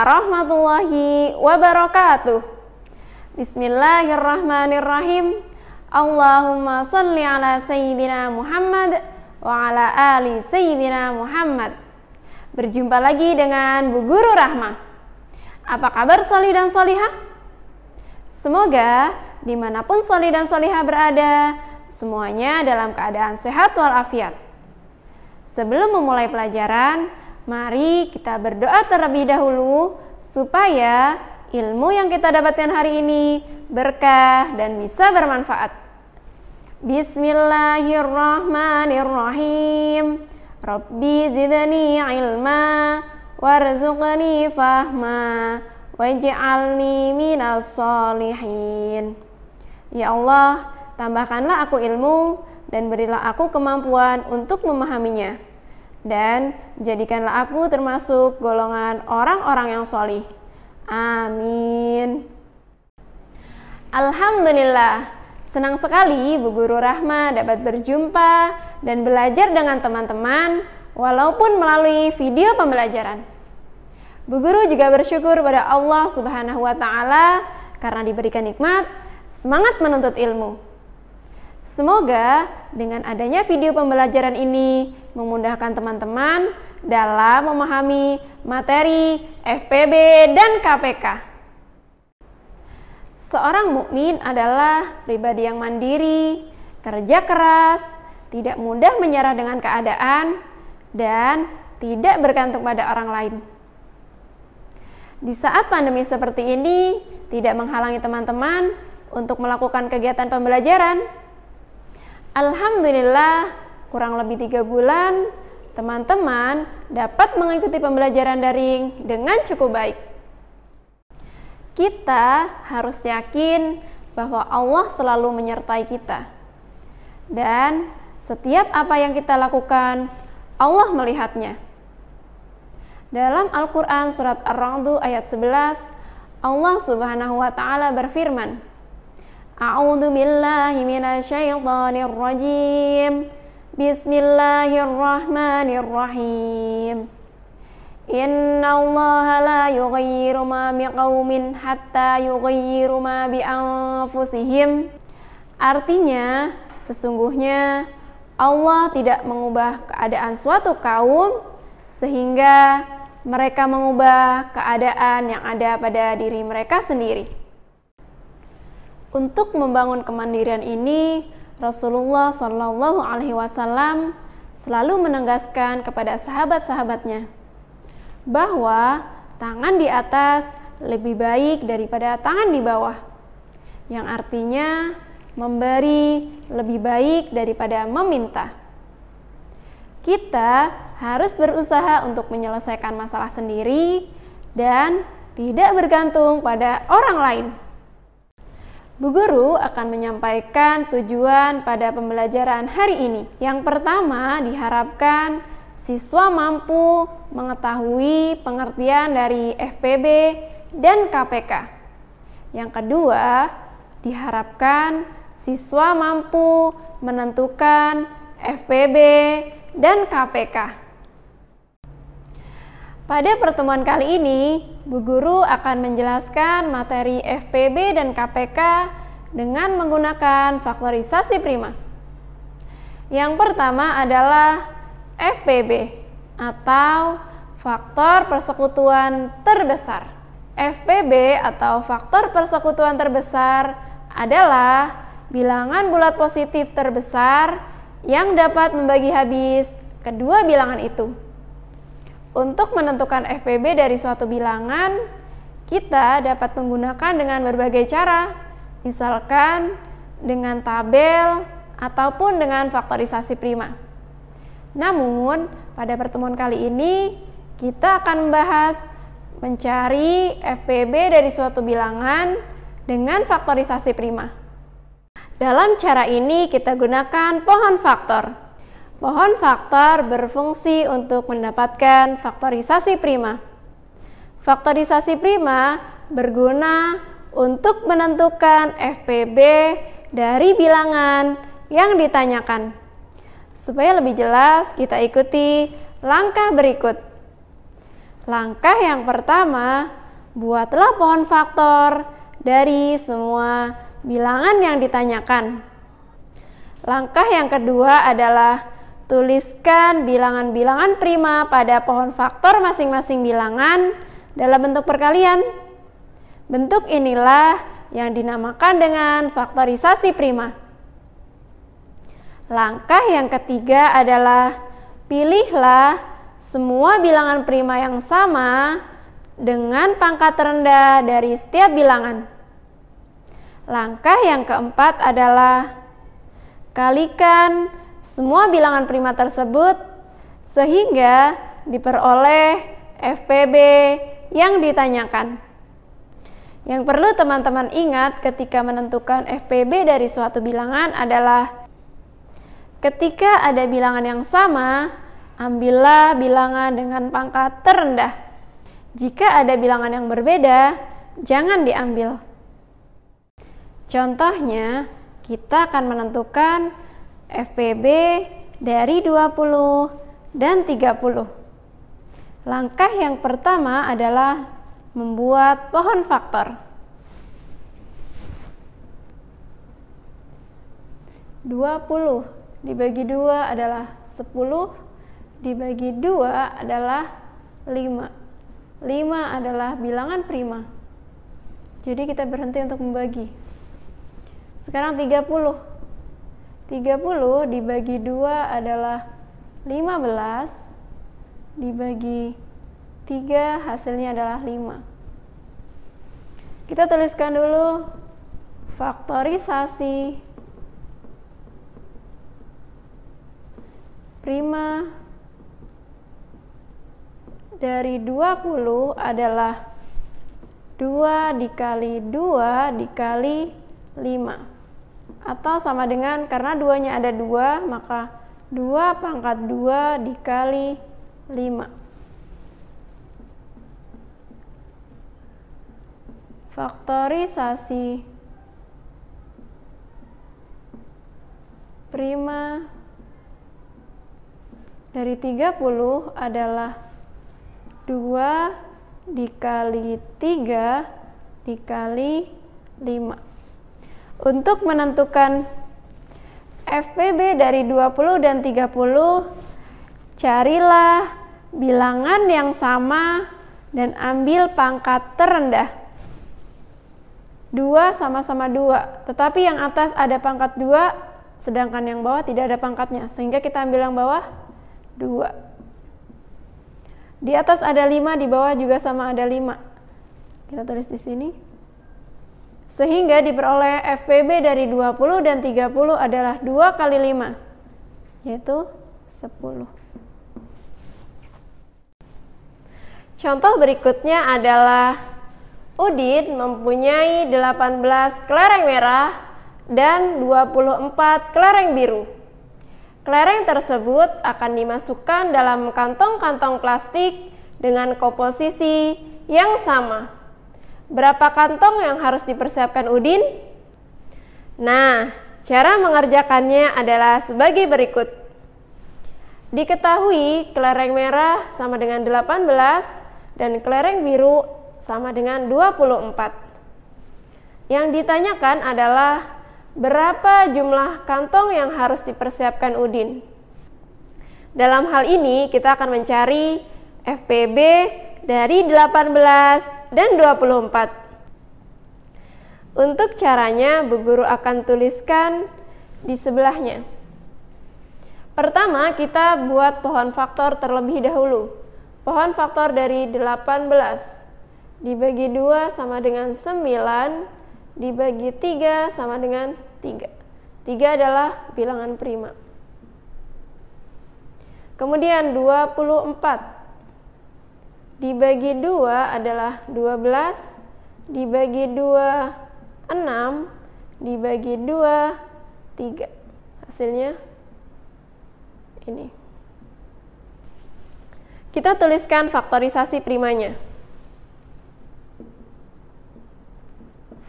warahmatullahi wabarakatuh. Bismillahirrahmanirrahim. Allahumma sholli ala sayyidina Muhammad wa ala ali sayyidina Muhammad. Berjumpa lagi dengan Bu Guru Rahma. Apa kabar sholih dan sholihah? Semoga dimanapun sholih dan sholihah berada, semuanya dalam keadaan sehat walafiat. Sebelum memulai pelajaran, mari kita berdoa terlebih dahulu supaya ilmu yang kita dapatkan hari ini berkah dan bisa bermanfaat. Bismillahirrahmanirrahim. Rabbi zidni ilma warzuqni fahma waj'alni minas sholihin. Ya Allah, tambahkanlah aku ilmu dan berilah aku kemampuan untuk memahaminya. Dan jadikanlah aku termasuk golongan orang-orang yang sholih. Amin. Alhamdulillah, senang sekali Bu Guru Rahma dapat berjumpa dan belajar dengan teman-teman walaupun melalui video pembelajaran. Bu Guru juga bersyukur pada Allah Subhanahu wa Ta'ala karena diberikan nikmat semangat menuntut ilmu. Semoga dengan adanya video pembelajaran ini memudahkan teman-teman dalam memahami materi FPB dan KPK. Seorang mukmin adalah pribadi yang mandiri, kerja keras, tidak mudah menyerah dengan keadaan, dan tidak bergantung pada orang lain. Di saat pandemi seperti ini, tidak menghalangi teman-teman untuk melakukan kegiatan pembelajaran. Alhamdulillah, kurang lebih 3 bulan, teman-teman dapat mengikuti pembelajaran daring dengan cukup baik. Kita harus yakin bahwa Allah selalu menyertai kita. Dan setiap apa yang kita lakukan, Allah melihatnya. Dalam Al-Quran surat Ar-Ra'd ayat 11, Allah Subhanahu wa Ta'ala berfirman, A'udzu billahi minasyaitonir rajim. Bismillahirrahmanirrahim. Innallaha la yughayyiru ma biqaumin hatta yughayyiru ma bi anfusihim. Artinya, sesungguhnya Allah tidak mengubah keadaan suatu kaum sehingga mereka mengubah keadaan yang ada pada diri mereka sendiri. Untuk membangun kemandirian ini, Rasulullah Shallallahu Alaihi Wasallam selalu menegaskan kepada sahabat-sahabatnya bahwa tangan di atas lebih baik daripada tangan di bawah, yang artinya memberi lebih baik daripada meminta. Kita harus berusaha untuk menyelesaikan masalah sendiri dan tidak bergantung pada orang lain. Bu Guru akan menyampaikan tujuan pada pembelajaran hari ini. Yang pertama, diharapkan siswa mampu mengetahui pengertian dari FPB dan KPK. Yang kedua, diharapkan siswa mampu menentukan FPB dan KPK. Pada pertemuan kali ini, Bu Guru akan menjelaskan materi FPB dan KPK dengan menggunakan faktorisasi prima. Yang pertama adalah FPB atau faktor persekutuan terbesar. FPB atau faktor persekutuan terbesar adalah bilangan bulat positif terbesar yang dapat membagi habis kedua bilangan itu. Untuk menentukan FPB dari suatu bilangan, kita dapat menggunakan dengan berbagai cara, misalkan dengan tabel ataupun dengan faktorisasi prima. Namun, pada pertemuan kali ini, kita akan membahas mencari FPB dari suatu bilangan dengan faktorisasi prima. Dalam cara ini, kita gunakan pohon faktor. Pohon faktor berfungsi untuk mendapatkan faktorisasi prima. Faktorisasi prima berguna untuk menentukan FPB dari bilangan yang ditanyakan. Supaya lebih jelas, kita ikuti langkah berikut. Langkah yang pertama, buatlah pohon faktor dari semua bilangan yang ditanyakan. Langkah yang kedua adalah tuliskan bilangan-bilangan prima pada pohon faktor masing-masing bilangan dalam bentuk perkalian. Bentuk inilah yang dinamakan dengan faktorisasi prima. Langkah yang ketiga adalah pilihlah semua bilangan prima yang sama dengan pangkat rendah dari setiap bilangan. Langkah yang keempat adalah kalikan semua bilangan prima tersebut sehingga diperoleh FPB yang ditanyakan. Yang perlu teman-teman ingat ketika menentukan FPB dari suatu bilangan adalah ketika ada bilangan yang sama, ambillah bilangan dengan pangkat terendah. Jika ada bilangan yang berbeda, jangan diambil. Contohnya, kita akan menentukan FPB dari 20 dan 30. Langkah yang pertama adalah membuat pohon faktor. 20 dibagi 2 adalah 10, dibagi 2 adalah 5. 5 adalah bilangan prima. Jadi kita berhenti untuk membagi. Sekarang 30. 30 dibagi 2 adalah 15, dibagi 3 hasilnya adalah 5. Kita tuliskan dulu faktorisasi prima dari 20 adalah 2 dikali 2 dikali 5. Atau sama dengan, karena 2-nya ada 2, maka 2 pangkat 2 dikali 5. Faktorisasi prima dari 30 adalah 2 dikali 3 dikali 5. Untuk menentukan FPB dari 20 dan 30, carilah bilangan yang sama dan ambil pangkat terendah. 2 sama-sama 2, tetapi yang atas ada pangkat 2, sedangkan yang bawah tidak ada pangkatnya, sehingga kita ambil yang bawah 2. Di atas ada 5, di bawah juga sama ada 5. Kita tulis di sini. Sehingga diperoleh FPB dari 20 dan 30 adalah 2 kali 5, yaitu 10. Contoh berikutnya adalah Udin mempunyai 18 kelereng merah dan 24 kelereng biru. Kelereng tersebut akan dimasukkan dalam kantong-kantong plastik dengan komposisi yang sama. Berapa kantong yang harus dipersiapkan Udin? Nah, cara mengerjakannya adalah sebagai berikut. Diketahui kelereng merah sama dengan 18 dan kelereng biru sama dengan 24. Yang ditanyakan adalah berapa jumlah kantong yang harus dipersiapkan Udin. Dalam hal ini kita akan mencari FPB dari 18 dan 24. Untuk caranya, Bu Guru akan tuliskan di sebelahnya. Pertama, kita buat pohon faktor terlebih dahulu. Pohon faktor dari 18 dibagi 2 sama dengan 9, dibagi 3 sama dengan 3. 3 adalah bilangan prima. Kemudian 24 dibagi 2 adalah 12, dibagi 2 6, dibagi 2 3. Hasilnya ini. Kita tuliskan faktorisasi primanya.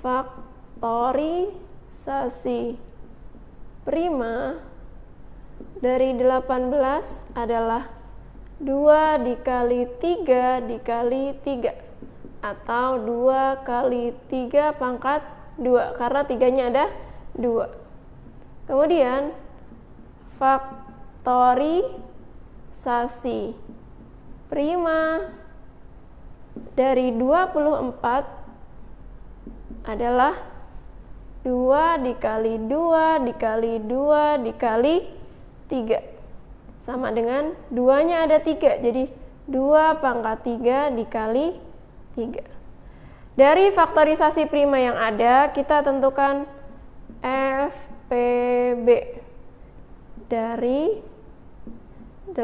Faktorisasi prima dari 18 adalah 2 dikali 3 dikali 3, atau 2 kali 3 pangkat 2, karena 3-nya ada 2. Kemudian faktorisasi prima dari 24 adalah 2 dikali 2 dikali 2 dikali 3, sama dengan 2-nya ada 3, jadi 2 pangkat 3 dikali 3. Dari faktorisasi prima yang ada, kita tentukan FPB dari 18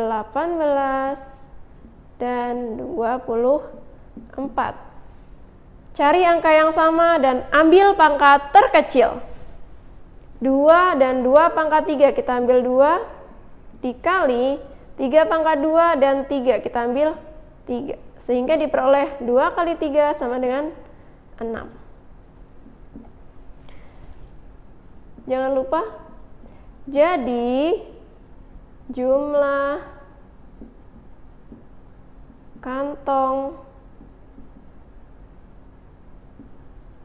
dan 24. Cari angka yang sama dan ambil pangkat terkecil. 2 dan 2 pangkat 3, kita ambil 2 dikali 3 pangkat 2 dan 3, kita ambil 3. Sehingga diperoleh 2 kali 3 sama dengan 6. Jangan lupa, jadi jumlah kantong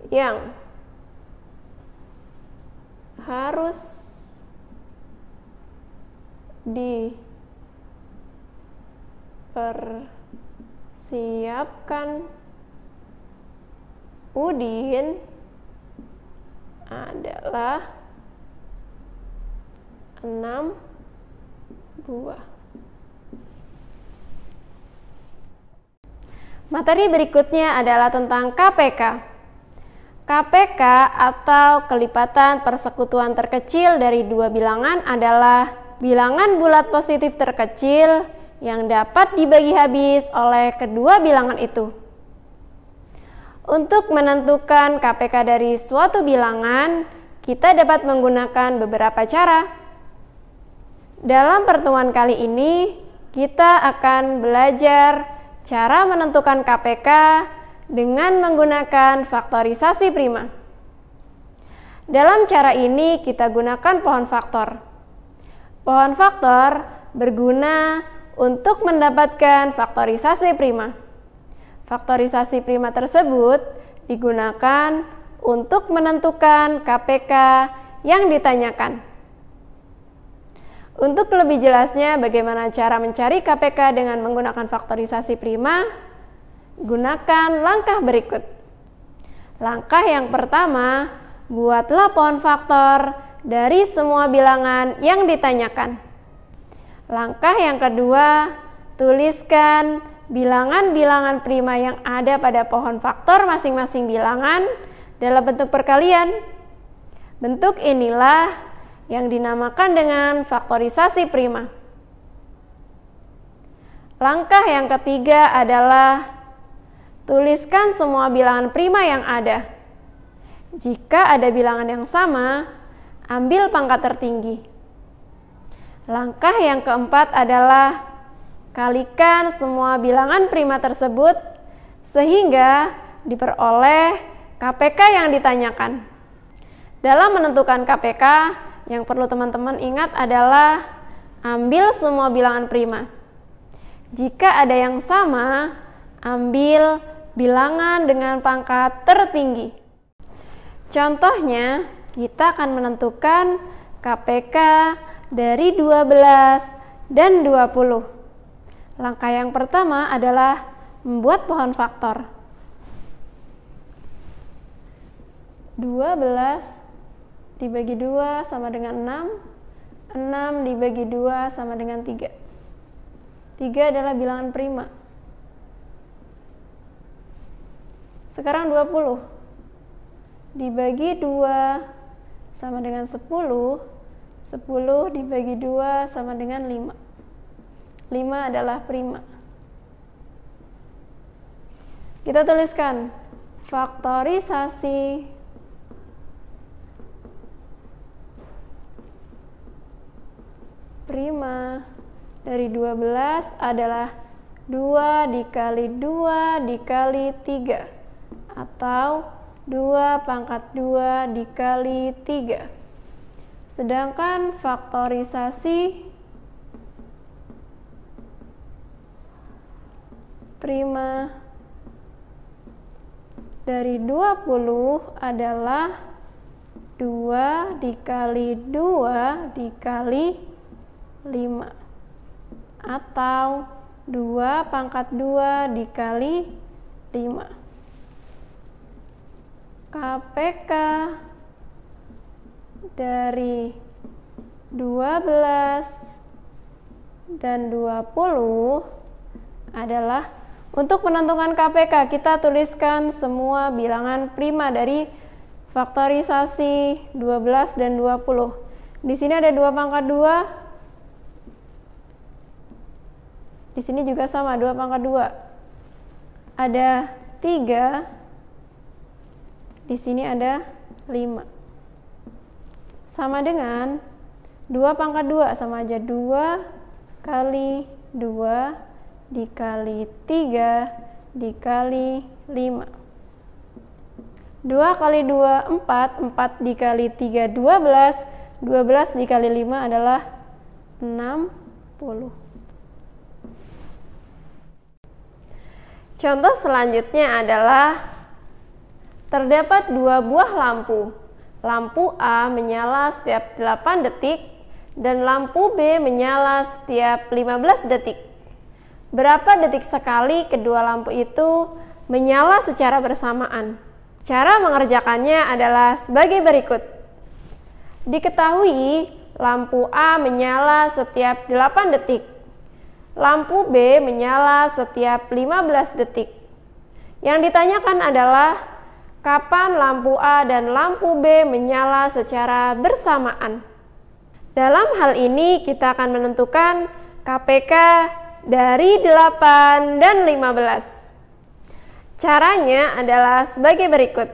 yang harus dipersiapkan Udin adalah 6 buah. Materi berikutnya adalah tentang KPK. KPK atau kelipatan persekutuan terkecil dari dua bilangan adalah bilangan bulat positif terkecil yang dapat dibagi habis oleh kedua bilangan itu. Untuk menentukan KPK dari suatu bilangan, kita dapat menggunakan beberapa cara. Dalam pertemuan kali ini, kita akan belajar cara menentukan KPK dengan menggunakan faktorisasi prima. Dalam cara ini, kita gunakan pohon faktor. Pohon faktor berguna untuk mendapatkan faktorisasi prima. Faktorisasi prima tersebut digunakan untuk menentukan KPK yang ditanyakan. Untuk lebih jelasnya bagaimana cara mencari KPK dengan menggunakan faktorisasi prima, gunakan langkah berikut. Langkah yang pertama, buatlah pohon faktor dari semua bilangan yang ditanyakan. Langkah yang kedua, tuliskan bilangan-bilangan prima yang ada pada pohon faktor masing-masing bilangan dalam bentuk perkalian. Bentuk inilah yang dinamakan dengan faktorisasi prima. Langkah yang ketiga adalah tuliskan semua bilangan prima yang ada. Jika ada bilangan yang sama, ambil pangkat tertinggi. Langkah yang keempat adalah kalikan semua bilangan prima tersebut sehingga diperoleh KPK yang ditanyakan. Dalam menentukan KPK, yang perlu teman-teman ingat adalah ambil semua bilangan prima. Jika ada yang sama, ambil bilangan dengan pangkat tertinggi. Contohnya, kita akan menentukan KPK dari 12 dan 20. Langkah yang pertama adalah membuat pohon faktor. 12 dibagi 2 sama dengan 6. 6 dibagi 2 sama dengan 3. 3 adalah bilangan prima. Sekarang 20 dibagi 2 sama dengan 10. 10 dibagi 2 sama dengan 5. 5 adalah prima. Kita tuliskan faktorisasi prima dari 12 adalah 2 dikali 2 dikali 3 atau 2 pangkat 2 dikali 3. Sedangkan faktorisasi prima dari 20 adalah 2 dikali 2 dikali 5 atau 2 pangkat 2 dikali 5. KPK dari 12 dan 20 adalah, untuk menentukan KPK kita tuliskan semua bilangan prima dari faktorisasi 12 dan 20. Di sini ada 2 pangkat 2. Di sini juga sama, 2 pangkat 2. Ada 3. Di sini ada 5. Sama dengan 2 pangkat 2, sama aja 2 kali 2 dikali 3 dikali 5. 2 kali 2, 4. 4 dikali 3, 12. 12 dikali 5 adalah 60. Contoh selanjutnya adalah terdapat 2 buah lampu. Lampu A menyala setiap 8 detik dan lampu B menyala setiap 15 detik. Berapa detik sekali kedua lampu itu menyala secara bersamaan? Cara mengerjakannya adalah sebagai berikut. Diketahui lampu A menyala setiap 8 detik. Lampu B menyala setiap 15 detik. Yang ditanyakan adalah kapan lampu A dan lampu B menyala secara bersamaan. Dalam hal ini kita akan menentukan KPK dari 8 dan 15. Caranya adalah sebagai berikut.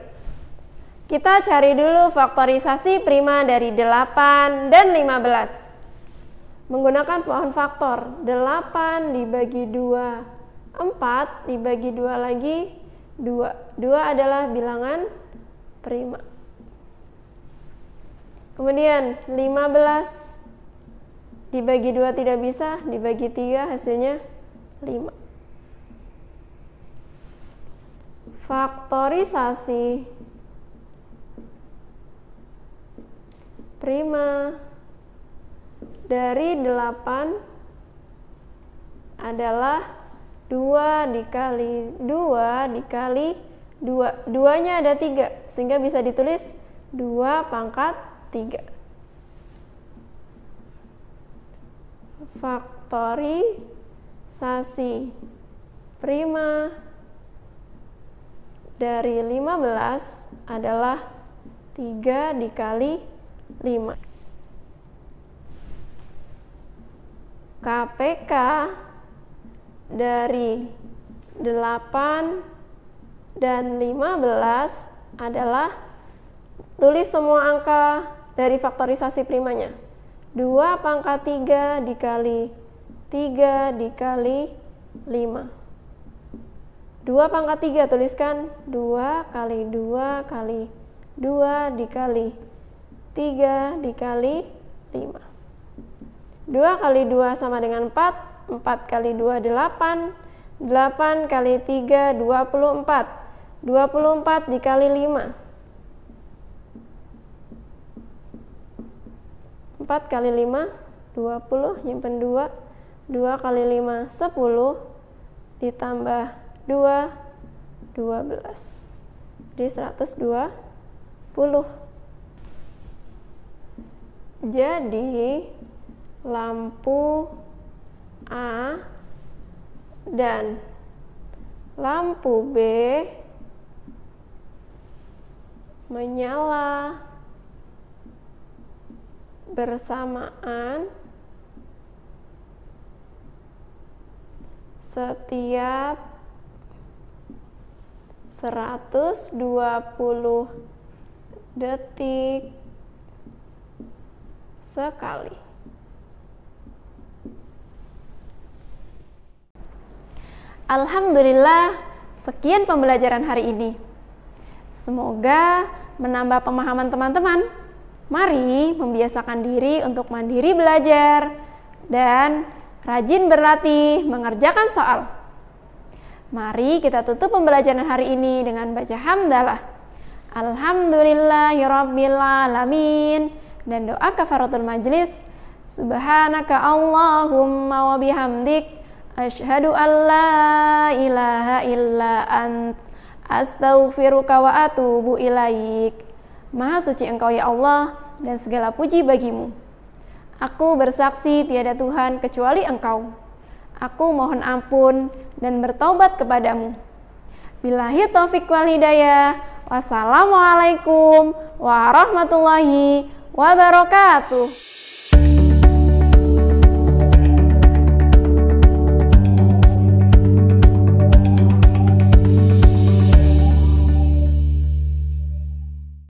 Kita cari dulu faktorisasi prima dari 8 dan 15. Menggunakan pohon faktor, 8 dibagi 2, 4 dibagi 2 lagi, 2. 2 adalah bilangan prima. Kemudian 15 dibagi 2 tidak bisa, dibagi 3 hasilnya 5. Faktorisasi prima dari 8 adalah 2 dikali 2 dikali 2. 2-nya ada 3, sehingga bisa ditulis 2 pangkat 3. Faktorisasi prima dari 15 adalah 3 dikali 5. KPK dari 8 dan 15 adalah, tulis semua angka dari faktorisasi primanya. 2 pangkat 3 dikali 3 dikali 5. 2 pangkat 3 tuliskan 2 kali 2 kali 2 dikali 3 dikali 5. 2 kali 2 sama dengan 4, 4 kali 2 8, 8 kali 3 24, 24 dikali 5. 4 kali 5, 20, nyimpen 2, 2 kali 5, 10, ditambah 2, 12. Jadi 120. Jadi lampu A dan lampu B menyala bersamaan setiap 120 detik sekali. Alhamdulillah, sekian pembelajaran hari ini. Semoga menambah pemahaman teman-teman. Mari membiasakan diri untuk mandiri belajar dan rajin berlatih mengerjakan soal. Mari kita tutup pembelajaran hari ini dengan baca hamdalah. Alhamdulillahirabbil alamin, dan doa kafaratul majlis. Subhanaka Allahumma wa bihamdik, asyhadu an la ilaha illa ant, astaghfiruka wa atubu ilaik. Maha suci Engkau ya Allah, dan segala puji bagimu. Aku bersaksi tiada Tuhan kecuali Engkau. Aku mohon ampun dan bertaubat kepadamu. Billahi taufiq wal hidayah. Wassalamualaikum warahmatullahi wabarakatuh.